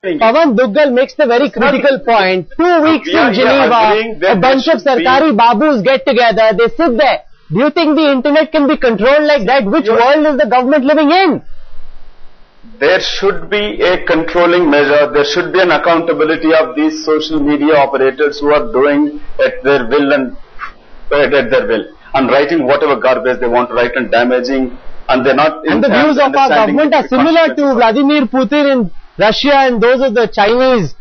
Pawan Duggal makes the very critical point. 2 weeks in Geneva, a bunch of Sarkari Babus get together, they sit there. Do you think the internet can be controlled like that? Which world is the government living in? There should be a controlling measure. There should be an accountability of these social media operators who are doing at their will and writing whatever garbage they want to write and damaging, and they're not. And the views of our government are similar to Vladimir Putin in Russia and those of the Chinese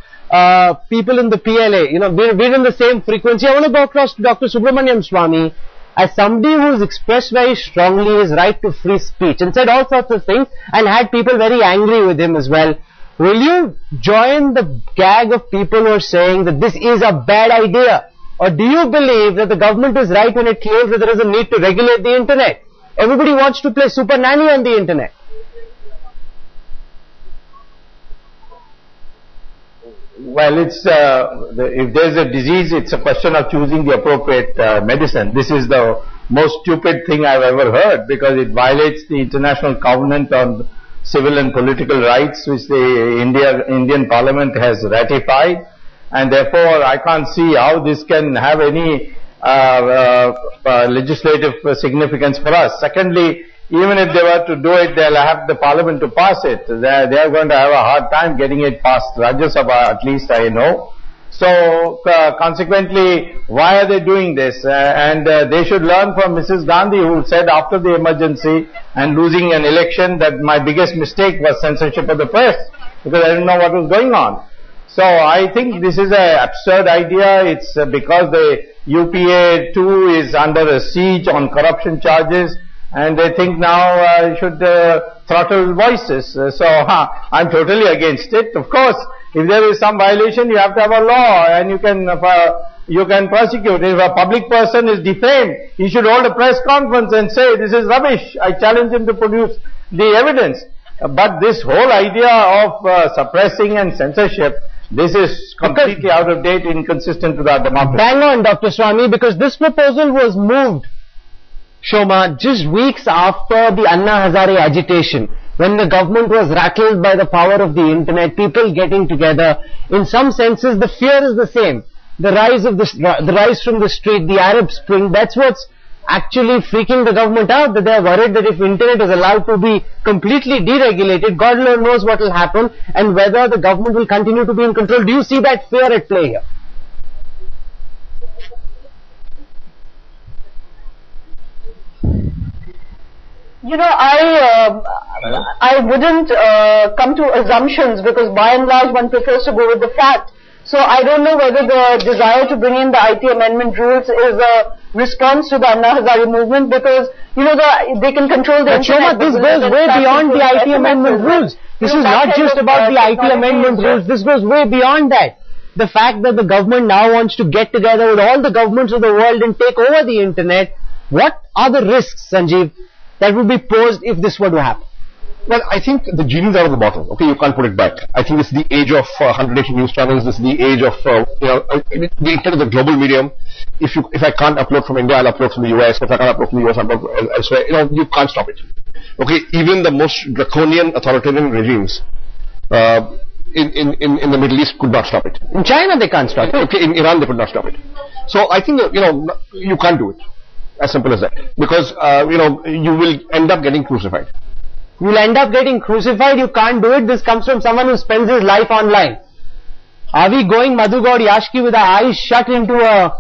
people in the PLA. You know, we're in the same frequency. I want to go across to Dr. Subramaniam Swamy. As somebody who's expressed very strongly his right to free speech and said all sorts of things and had people very angry with him as well, will you join the gag of people who are saying that this is a bad idea? Or do you believe that the government is right when it claims that there is a need to regulate the internet? Everybody wants to play super nanny on the internet. Well, it's if there's a disease, it's a question of choosing the appropriate medicine. This is the most stupid thing I've ever heard, because it violates the International Covenant on Civil and Political Rights, which the Indian Parliament has ratified, and therefore I can't see how this can have any legislative significance for us. Secondly, even if they were to do it, they'll have the Parliament to pass it. They are going to have a hard time getting it past Rajya Sabha, at least I know. So, consequently, why are they doing this? And they should learn from Mrs. Gandhi, who said after the emergency and losing an election that my biggest mistake was censorship of the press, because I didn't know what was going on. So, I think this is an absurd idea. It's because the UPA too is under a siege on corruption charges, and they think now should throttle voices. So I'm totally against it. Of course, if there is some violation, you have to have a law, and you can prosecute. If a public person is defamed, he should hold a press conference and say, this is rubbish. I challenge him to produce the evidence. But this whole idea of suppressing and censorship, this is completely out of date, inconsistent with our democracy. Bang on, Dr. Swamy, because this proposal was moved, Shoma, just weeks after the Anna Hazare agitation, when the government was rattled by the power of the internet, people getting together. In some senses, the fear is the same. The rise from the street, the Arab Spring, that's what's actually freaking the government out, that they are worried that if internet is allowed to be completely deregulated, God alone knows what will happen and whether the government will continue to be in control. Do you see that fear at play here? You know, I wouldn't come to assumptions, because by and large one prefers to go with the fact. So I don't know whether the desire to bring in the IT amendment rules is a response to the Anna Hazare movement, because, you know, they can control the internet. But Shoma, this goes way beyond the IT amendment rules. This is not just about the IT amendment rules. This goes way beyond that. The fact that the government now wants to get together with all the governments of the world and take over the internet, what are the risks, Sanjeev, that would be posed if this were to happen? Well, I think the genie's out of the bottle. Okay, you can't put it back. I think this is the age of 180 news channels. This is the age of the internet is a global medium. If I can't upload from India, I'll upload from the US. If I can't upload from the US, I'll upload elsewhere. You can't stop it. Okay, even the most draconian authoritarian regimes in the Middle East could not stop it. In China, they can't stop it. Okay, in Iran, they could not stop it. So I think you can't do it. As simple as that. Because, you will end up getting crucified. You will end up getting crucified, you can't do it. This comes from someone who spends his life online. Are we going Madhu Gaud Yashki with our eyes shut into a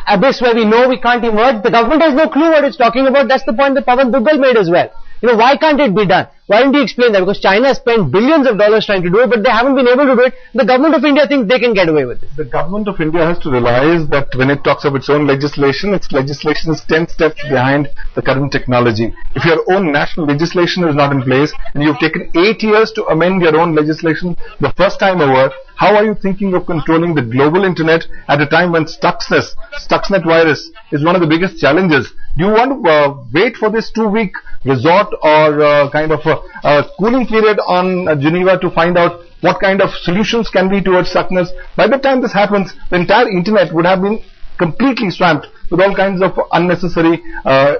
abyss where we know we can't emerge? The government has no clue what it's talking about. That's the point that Pawan Duggal made as well. Why can't it be done? Why didn't he explain that? Because China has spent billions of dollars trying to do it, but they haven't been able to do it. The government of India thinks they can get away with it. The government of India has to realize that when it talks of its own legislation, its legislation is 10 steps behind the current technology. If your own national legislation is not in place, and you've taken 8 years to amend your own legislation the first time over, how are you thinking of controlling the global internet at a time when Stuxnet virus is one of the biggest challenges? Do you want to wait for this 2-week resort or kind of a cooling period on Geneva to find out what kind of solutions can be towards Stuxnet? By the time this happens, the entire internet would have been completely swamped with all kinds of unnecessary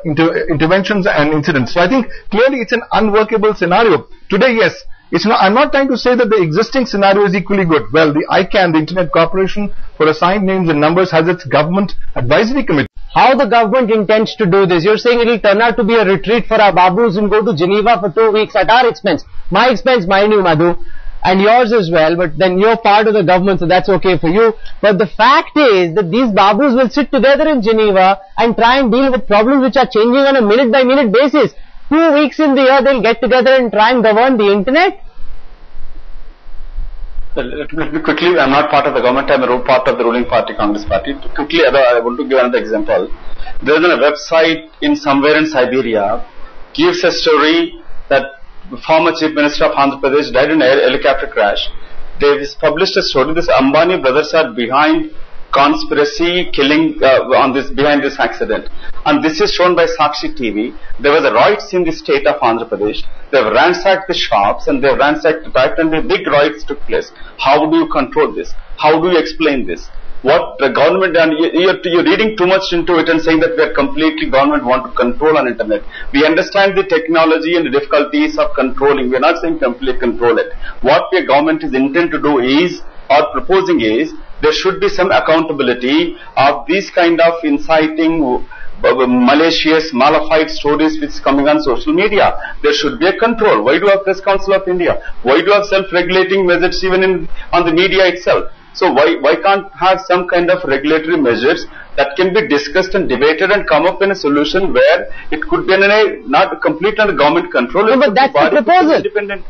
interventions and incidents. So I think clearly it's an unworkable scenario. Today, yes, I'm not trying to say that the existing scenario is equally good. Well, the ICANN, the Internet Corporation for Assigned Names and Numbers, has its government advisory committee. How the government intends to do this? You're saying it will turn out to be a retreat for our babus and go to Geneva for 2 weeks at our expense. My expense, mind you, Madhu, and yours as well, but then you're part of the government, so that's okay for you. But the fact is that these babus will sit together in Geneva and try and deal with problems which are changing on a minute-by-minute basis. 2 weeks in the year they'll get together and try and govern the internet. Let me quickly, I'm not part of the government, I'm a part of the ruling party, Congress party. Quickly, I want to give another example. There is a website in somewhere in Siberia, gives a story that the former Chief Minister of Andhra Pradesh died in a helicopter crash. They published a story, this Ambani brothers are behind conspiracy killing behind this accident, and this is shown by Sakshi TV. There was a riots in the state of Andhra Pradesh. They have ransacked the shops and they have ransacked the fact, and the big riots took place. How do you control this? How do you explain this? What the government, and you're reading too much into it and saying that we are completely government want to control on internet. We understand the technology and the difficulties of controlling. We are not saying completely control it. What the government is intended to do is, or proposing is, there should be some accountability of these kind of inciting malicious, malified stories which is coming on social media. There should be a control. Why do you have Press Council of India? Why do you have self-regulating measures even on the media itself? So why can't have some kind of regulatory measures that can be discussed and debated and come up in a solution where it could be in a not complete under government control. No, but that's the proposal.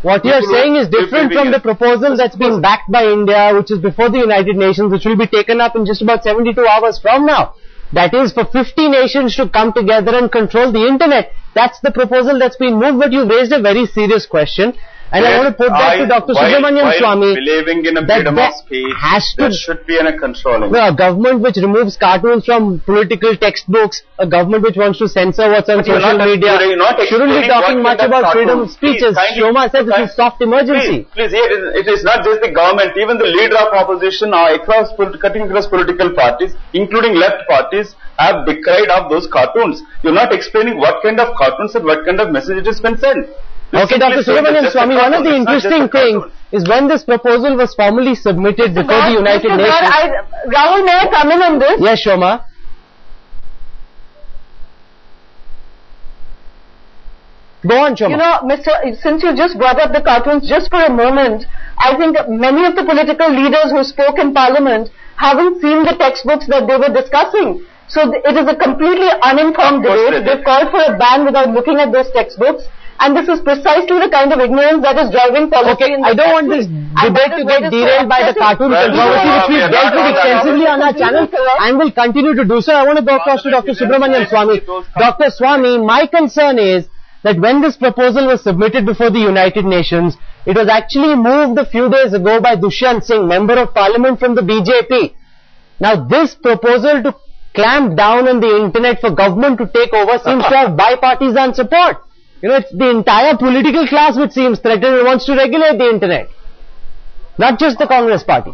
What you are saying is different from the proposal that's been backed by India, which is before the United Nations, which will be taken up in just about 72 hours from now. That is for 50 nations to come together and control the internet. That's the proposal that's been moved, but you've raised a very serious question. And I want to put that to Dr. Subramanian Swamy. Believing in a freedom of speech, there should be a controlling. Well, a government which removes cartoons from political textbooks, a government which wants to censor what's on social media, shouldn't be talking much about freedom of speech. As Shoma said, this is soft emergency. Please, it is not just the government, even the leader of opposition are cutting across political parties, including left parties, have decried of those cartoons. You're not explaining what kind of cartoons and what kind of message it is been sent. Okay, Dr. Subramanian Swamy, one of the interesting things is when this proposal was formally submitted before the United Nations. Rahul, may I come in on this? Yes, Shoma. Go on, Shoma. You know, since you just brought up the cartoons just for a moment, I think many of the political leaders who spoke in Parliament haven't seen the textbooks that they were discussing. So it is a completely uninformed debate. They've called for a ban without looking at those textbooks. And this is precisely the kind of ignorance that is driving policy. Okay, I don't want this debate to get derailed by the cartoon controversy, which we've dealt with extensively on our channel and will continue to do so. I want to go across to Dr. Subramanian Swamy. Dr. Swamy, my concern is that when this proposal was submitted before the United Nations, it was actually moved a few days ago by Dushyant Singh, Member of Parliament from the BJP. Now, this proposal to clamp down on the internet for government to take over seems to have bipartisan support. You know, it's the entire political class which seems threatened and wants to regulate the internet. Not just the Congress party.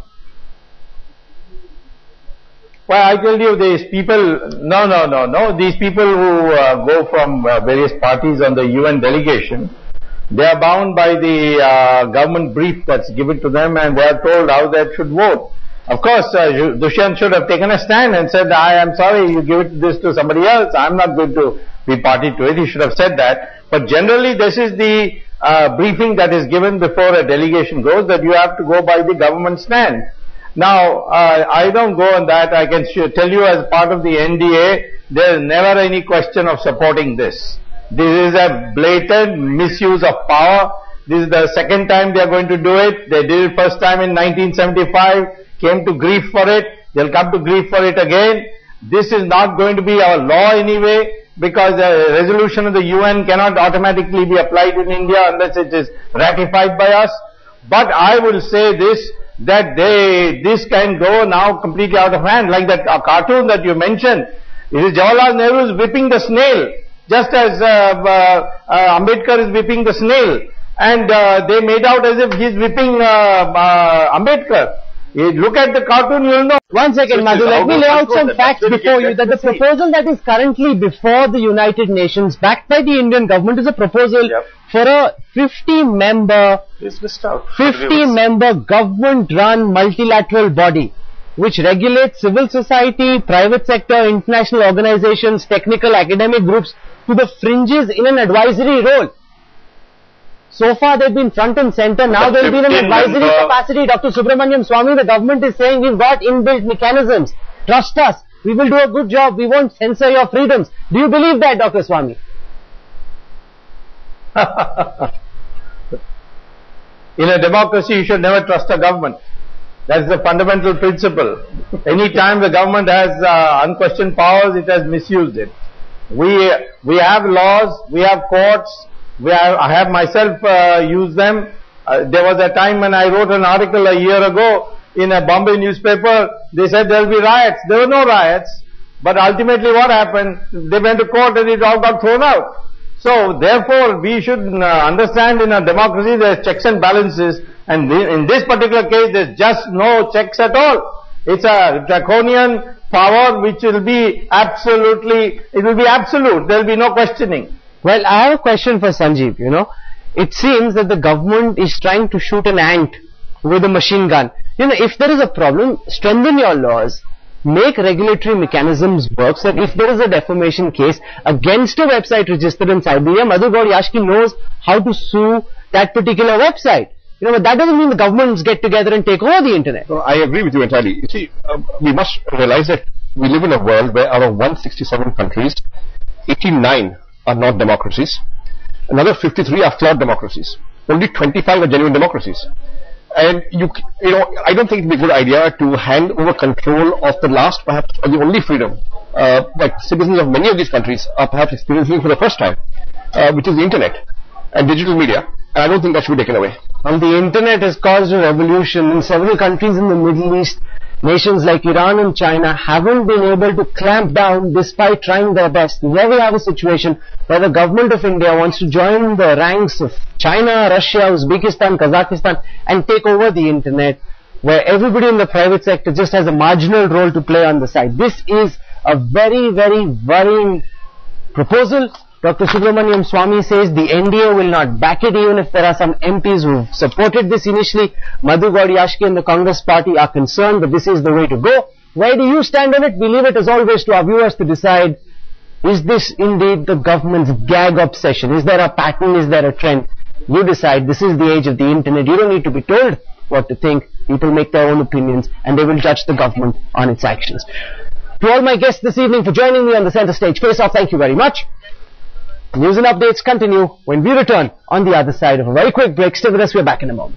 Well, I tell you, these people, no. These people who go from various parties on the UN delegation, they are bound by the government brief that's given to them, and they are told how they should vote. Of course, Dushyant should have taken a stand and said, I am sorry, you give this to somebody else, I'm not going to be party to it. He should have said that. But generally, this is the briefing that is given before a delegation goes, that you have to go by the government stand. Now, I don't go on that. I can tell you, as part of the NDA, there is never any question of supporting this. This is a blatant misuse of power. This is the second time they are going to do it. They did it first time in 1975, came to grief for it. They'll come to grief for it again. This is not going to be our law anyway, because a resolution of the UN cannot automatically be applied in India unless it is ratified by us. But I will say this, that this can go now completely out of hand, like that cartoon that you mentioned. It is Jawaharlal Nehru is whipping the snail, just as Ambedkar is whipping the snail, and they made out as if he is whipping Ambedkar. Look at the cartoon, you'll know. One second, Madhu, let me lay out some facts before you. That the proposal that is currently before the United Nations, backed by the Indian government, is a proposal for a 50-member government-run multilateral body, which regulates civil society, private sector, international organizations, technical, academic groups to the fringes in an advisory role. So far they've been front and center, now they'll be in an advisory capacity. Dr. Subramaniam Swami, the government is saying we've got inbuilt mechanisms. Trust us, we will do a good job, we won't censor your freedoms. Do you believe that, Dr. Swami? In a democracy, you should never trust a government. That's the fundamental principle. Any time the government has unquestioned powers, it has misused it. We have laws, we have courts, I have myself used them. There was a time when I wrote an article a year ago in a Bombay newspaper. They said there will be riots. There were no riots. But ultimately what happened? They went to court and it all got thrown out. So therefore we should understand in a democracy there are checks and balances, and in this particular case there is just no checks at all. It's a draconian power which will be absolutely, it will be absolute. There will be no questioning. Well, I have a question for Sanjeev, It seems that the government is trying to shoot an ant with a machine gun. If there is a problem, strengthen your laws, make regulatory mechanisms work, so that if there is a defamation case against a website registered in Siberia, Madhu Gauri knows how to sue that particular website. But that doesn't mean the governments get together and take over the internet. So I agree with you entirely. You see, we must realize that we live in a world where out of 167 countries, 89 are not democracies. Another 53 are flawed democracies. Only 25 are genuine democracies. And I don't think it would be a good idea to hand over control of the last, perhaps, or the only freedom that citizens of many of these countries are perhaps experiencing for the first time, which is the internet and digital media. And I don't think that should be taken away. The internet has caused a revolution in several countries in the Middle East. Nations like Iran and China haven't been able to clamp down despite trying their best. Here we have a situation where the government of India wants to join the ranks of China, Russia, Uzbekistan, Kazakhstan and take over the internet, where everybody in the private sector just has a marginal role to play on the side. This is a very, very worrying proposal. Dr. Subramaniam Swami says the NDA will not back it, even if there are some MPs who supported this initially. Madhu Gauri and the Congress party are concerned that this is the way to go. Where do you stand on it? We leave it as always to our viewers to decide, is this indeed the government's gag obsession? Is there a pattern? Is there a trend? You decide. This is the age of the internet. You don't need to be told what to think. People make their own opinions and they will judge the government on its actions. To all my guests this evening for joining me on the Centre Stage Face Off, thank you very much. News and updates continue when we return on the other side of a very quick break. Stay with us, we're back in a moment.